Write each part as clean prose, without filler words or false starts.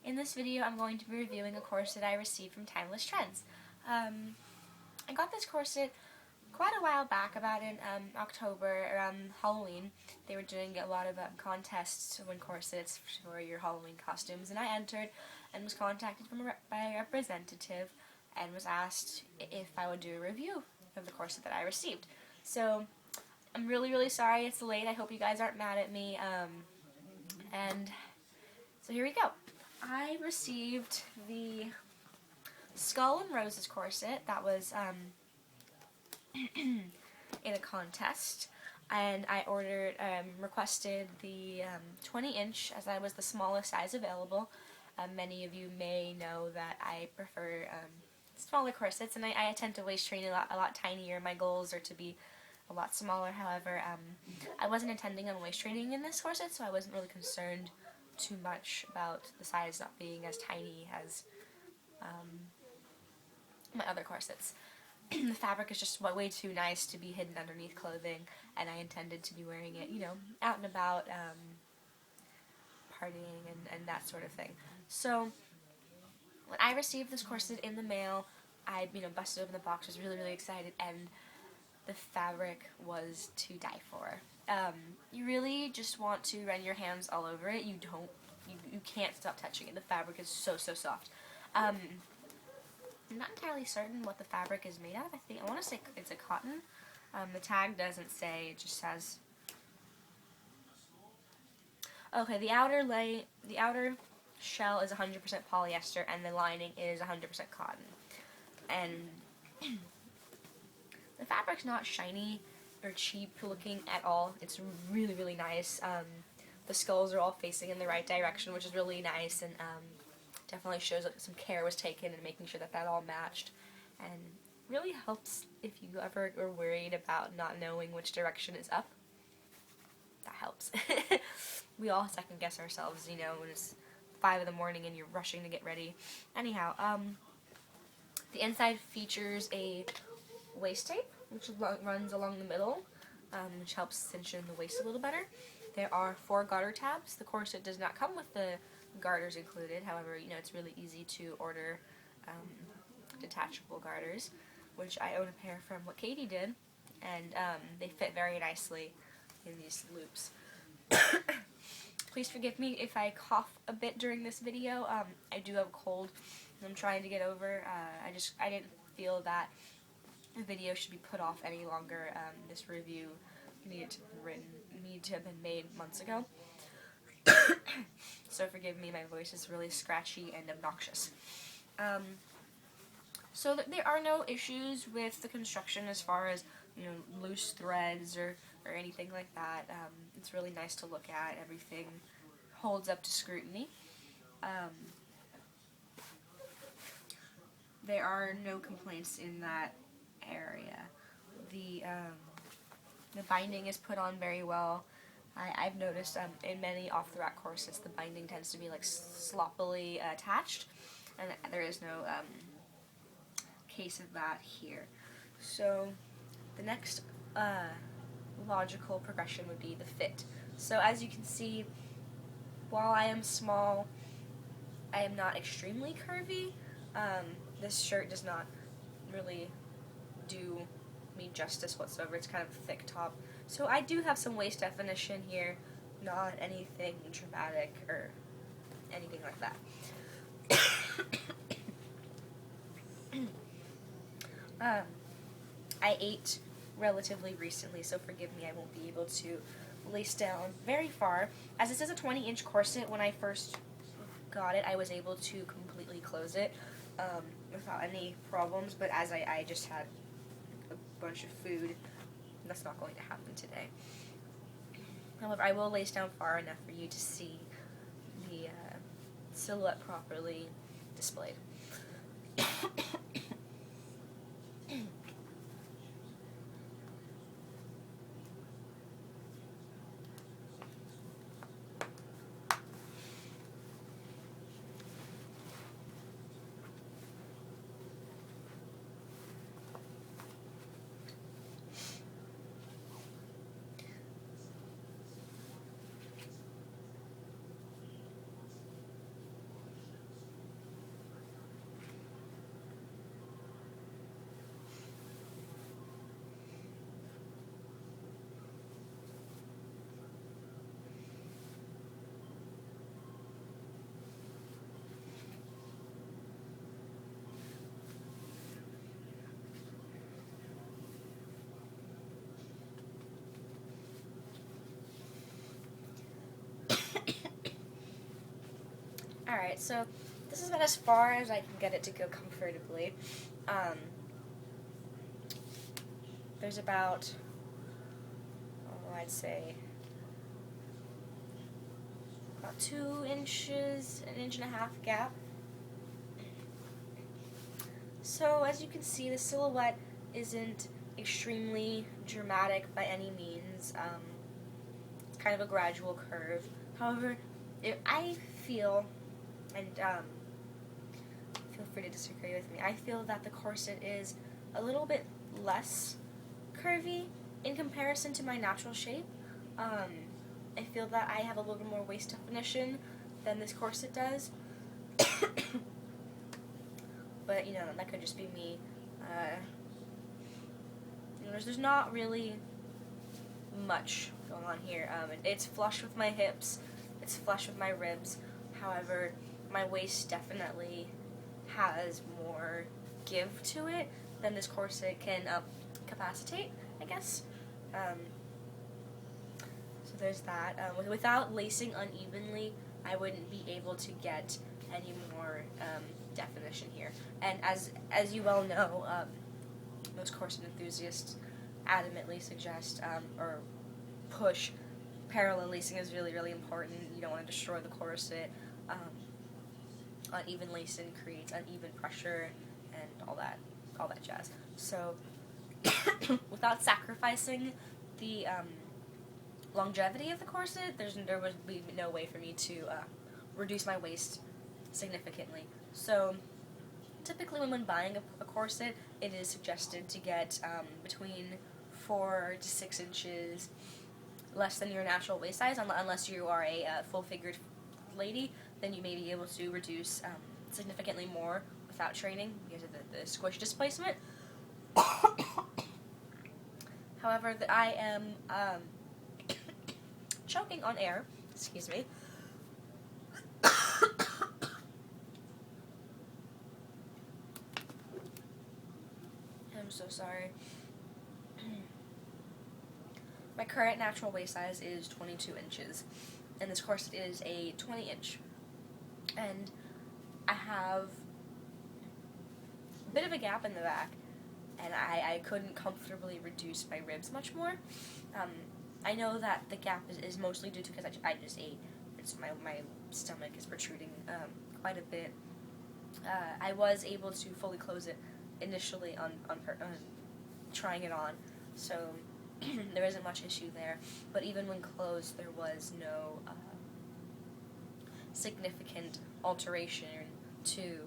In this video, I'm going to be reviewing a corset I received from Timeless Trends. I got this corset quite a while back, about in October, around Halloween. They were doing a lot of contests to win corsets for your Halloween costumes, and I entered and was contacted by a representative and was asked if I would do a review of the corset that I received. So I'm really sorry it's late. I hope you guys aren't mad at me. And so here we go. I received the Skull and Roses corset that was in a contest, and I requested the 20-inch as I was the smallest size available. Many of you may know that I prefer smaller corsets, and I tend to waist train a lot tinier. My goals are to be a lot smaller. However, I wasn't intending on waist training in this corset, so I wasn't really concerned too much about the size not being as tiny as my other corsets. The fabric is just way too nice to be hidden underneath clothing, and I intended to be wearing it, you know, out and about, partying and that sort of thing. So when I received this corset in the mail, I busted open the box, was really excited, and the fabric was to die for. You really just want to run your hands all over it. You can't stop touching it. The fabric is so soft. I'm not entirely certain what the fabric is made out of. I want to say it's a cotton. The tag doesn't say, it just says. Okay, the outer shell is 100% polyester, and the lining is 100% cotton. And the fabric's not shiny or cheap looking at all. It's really nice. The skulls are all facing in the right direction, which is really nice, and definitely shows that some care was taken in making sure that all matched, and really helps if you ever are worried about not knowing which direction is up. That helps. We all second guess ourselves, you know, when it's 5 in the morning and you're rushing to get ready. Anyhow, the inside features a waist tape, which runs along the middle, which helps cinch in the waist a little better. There are 4 garter tabs. The corset does not come with the garters included. However, you know, it's really easy to order detachable garters, which I own a pair from what Katie did, and they fit very nicely in these loops. Please forgive me if I cough a bit during this video. I do have a cold I'm trying to get over. I didn't feel that the video should be put off any longer. This review needed to have been made months ago. So forgive me, my voice is really scratchy and obnoxious. So there are no issues with the construction as far as, you know, loose threads or anything like that. It's really nice to look at. Everything holds up to scrutiny. There are no complaints in that area. The binding is put on very well. I've noticed in many off-the-rack corsets the binding tends to be like sloppily attached, and there is no case of that here. So the next logical progression would be the fit. So as you can see, while I am small, I am not extremely curvy. This shirt does not really do me justice whatsoever. It's kind of a thick top. So I do have some waist definition here, not anything dramatic or anything like that. I ate relatively recently, so forgive me, I won't be able to lace down very far. As this is a 20-inch corset, when I first got it, I was able to completely close it without any problems, but as I just had a bunch of food, that's not going to happen today. However, I will lace down far enough for you to see the silhouette properly displayed. Alright, so this is about as far as I can get it to go comfortably. There's about, I'd say, about 2 inches, an inch and a half gap. So as you can see, the silhouette isn't extremely dramatic by any means. It's kind of a gradual curve. However, I feel, and feel free to disagree with me, I feel that the corset is a little bit less curvy in comparison to my natural shape. I feel that I have a little bit more waist definition than this corset does. But, that could just be me. There's not really much going on here. It's flush with my hips. It's flush with my ribs. However, my waist definitely has more give to it than this corset can capacitate, I guess. So there's that. Without lacing unevenly, I wouldn't be able to get any more definition here. And as you well know, most corset enthusiasts adamantly suggest or push parallel lacing is really, really important. You don't want to destroy the corset. Uneven lacing creates uneven pressure and all that jazz. So without sacrificing the longevity of the corset, there would be no way for me to reduce my waist significantly. So typically when buying a corset, it is suggested to get between 4 to 6 inches less than your natural waist size, unless you are a full-figured lady. Then you may be able to reduce significantly more without training because of the squish displacement. However, I am choking on air. Excuse me. I'm so sorry. My current natural waist size is 22 inches, and this corset is a 20 inch. And I have a bit of a gap in the back, and I couldn't comfortably reduce my ribs much more. I know that the gap is mostly due to because I just ate. My stomach is protruding quite a bit. I was able to fully close it initially on trying it on, so there isn't much issue there. But even when closed, there was no significant alteration to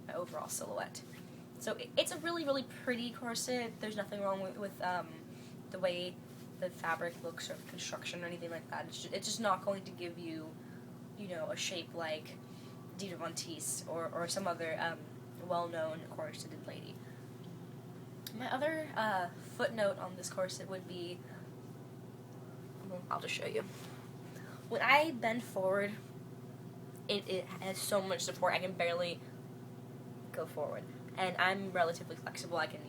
my overall silhouette. So it's a really, really pretty corset. There's nothing wrong with the way the fabric looks or the construction or anything like that. It's just not going to give you, a shape like Dita Von Teese or some other well-known corseted lady. My other footnote on this corset would be, I'll just show you. When I bend forward, it has so much support, I can barely go forward. And I'm relatively flexible, I can,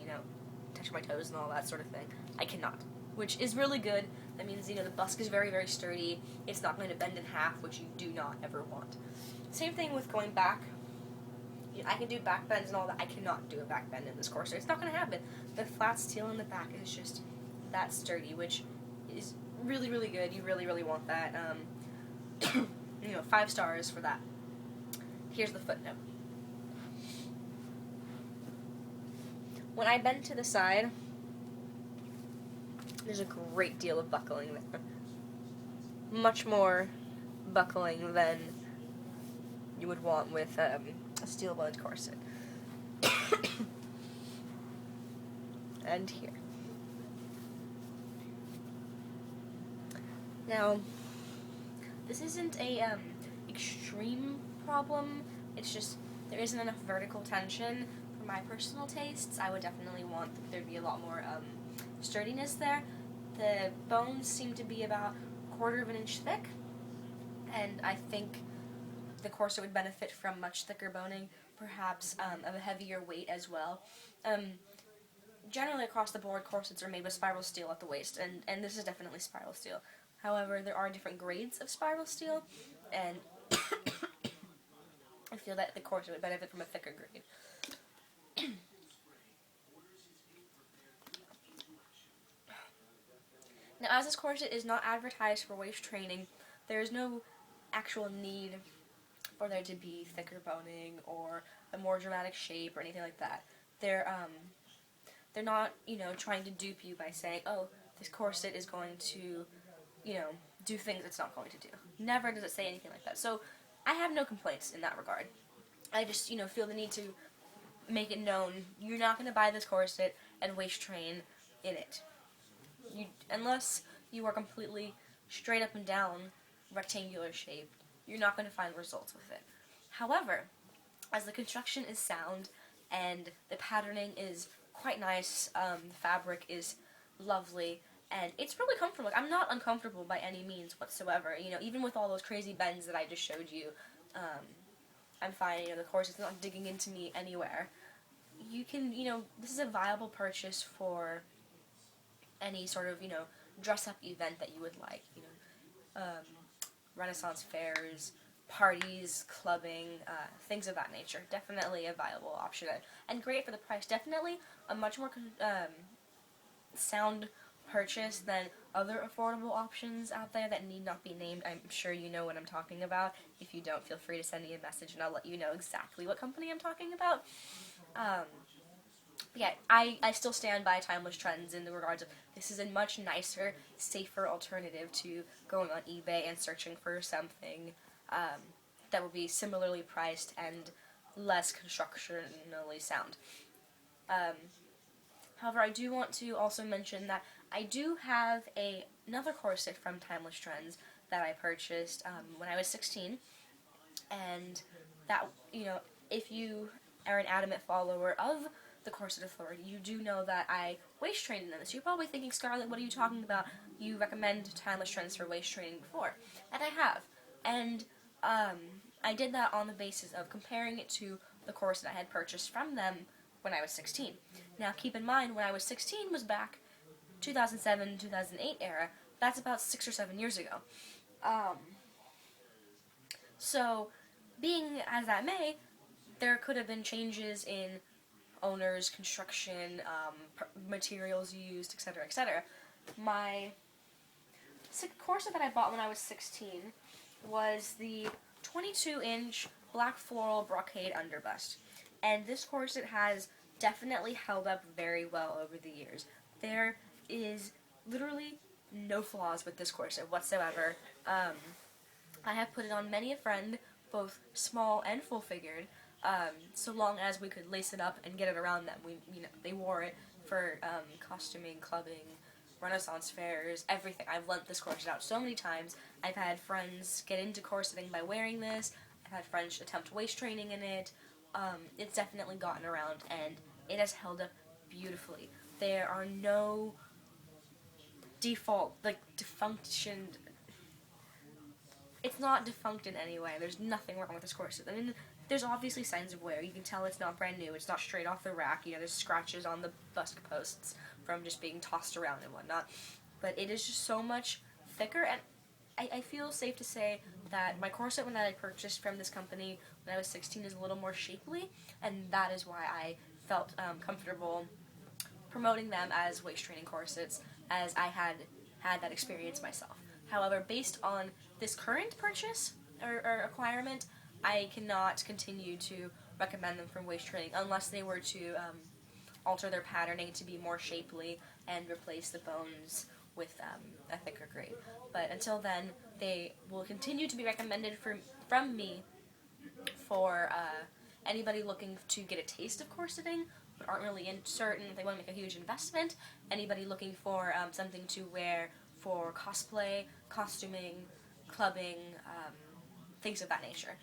touch my toes and all that sort of thing. I cannot, which is really good. That means, the busk is very, very sturdy. It's not going to bend in half, which you do not ever want. Same thing with going back. I can do back bends and all that. I cannot do a back bend in this corset. It's not going to happen. The flat steel in the back is just that sturdy, which is really, really good. You really, really want that. 5 stars for that. Here's the footnote. When I bend to the side, there's a great deal of buckling there. Much more buckling than you would want with a steel-bodied corset. And here. Now, this isn't a extreme problem. It's just there isn't enough vertical tension for my personal tastes. I would definitely want there to be a lot more sturdiness there. The bones seem to be about 1/4 of an inch thick, and I think the corset would benefit from much thicker boning, perhaps of a heavier weight as well. Generally across the board, corsets are made with spiral steel at the waist, and this is definitely spiral steel. However, there are different grades of spiral steel, and feel that the corset would benefit from a thicker grade. Now, as this corset is not advertised for waist training, there is no actual need for there to be thicker boning or a more dramatic shape or anything like that. They're not, trying to dupe you by saying, oh, this corset is going to, do things it's not going to do. Never does it say anything like that. So I have no complaints in that regard. I just, feel the need to make it known you're not going to buy this corset and waist train in it. Unless you are completely straight up and down rectangular shape, you're not going to find results with it. However, as the construction is sound and the patterning is quite nice, the fabric is lovely, and it's really comfortable. I'm not uncomfortable by any means whatsoever. Even with all those crazy bends that I just showed you, I'm fine. The corset's not digging into me anywhere. You can, this is a viable purchase for any sort of, dress-up event that you would like. Renaissance fairs, parties, clubbing, things of that nature. Definitely a viable option, and great for the price. Definitely a much more sound purchase than other affordable options out there that need not be named. I'm sure you know what I'm talking about. If you don't, feel free to send me a message and I'll let you know exactly what company I'm talking about. Yeah, I still stand by Timeless Trends in the regards of this is a much nicer, safer alternative to going on eBay and searching for something that will be similarly priced and less constructionally sound. However, I do want to also mention that I do have another corset from Timeless Trends that I purchased when I was 16, and that, if you are an adamant follower of the Corset Authority, you do know that I waist trained in this. You're probably thinking, Scarlett, what are you talking about? You recommend Timeless Trends for waist training before. And I have. And I did that on the basis of comparing it to the corset I had purchased from them when I was 16. Now, keep in mind, when I was 16 was back 2007, 2008 era. That's about 6 or 7 years ago. So, being as that may, there could have been changes in owners, construction, materials used, etc., etc. My corset that I bought when I was 16 was the 22-inch black floral brocade underbust. And this corset has definitely held up very well over the years. There is literally no flaws with this corset whatsoever. I have put it on many a friend, both small and full-figured, so long as we could lace it up and get it around them. They wore it for costuming, clubbing, Renaissance fairs, everything. I've lent this corset out so many times. I've had friends get into corseting by wearing this. I've had friends attempt waist training in it. It's definitely gotten around, and it has held up beautifully. There are no defunctioned. It's not defunct in any way. There's nothing wrong with this corset. I mean, there's obviously signs of wear. You can tell it's not brand new. It's not straight off the rack. There's scratches on the bust posts from just being tossed around and whatnot. But it is just so much thicker, and I feel safe to say that my corset when I purchased from this company when I was 16 is a little more shapely, and that is why I felt comfortable promoting them as waist training corsets, as I had that experience myself. However, based on this current purchase or acquirement, I cannot continue to recommend them for waist training unless they were to alter their patterning to be more shapely and replace the bones with a thicker grade. But until then, they will continue to be recommended from me for anybody looking to get a taste of corseting but aren't really certain if they want to make a huge investment, anybody looking for something to wear for cosplay, costuming, clubbing, things of that nature.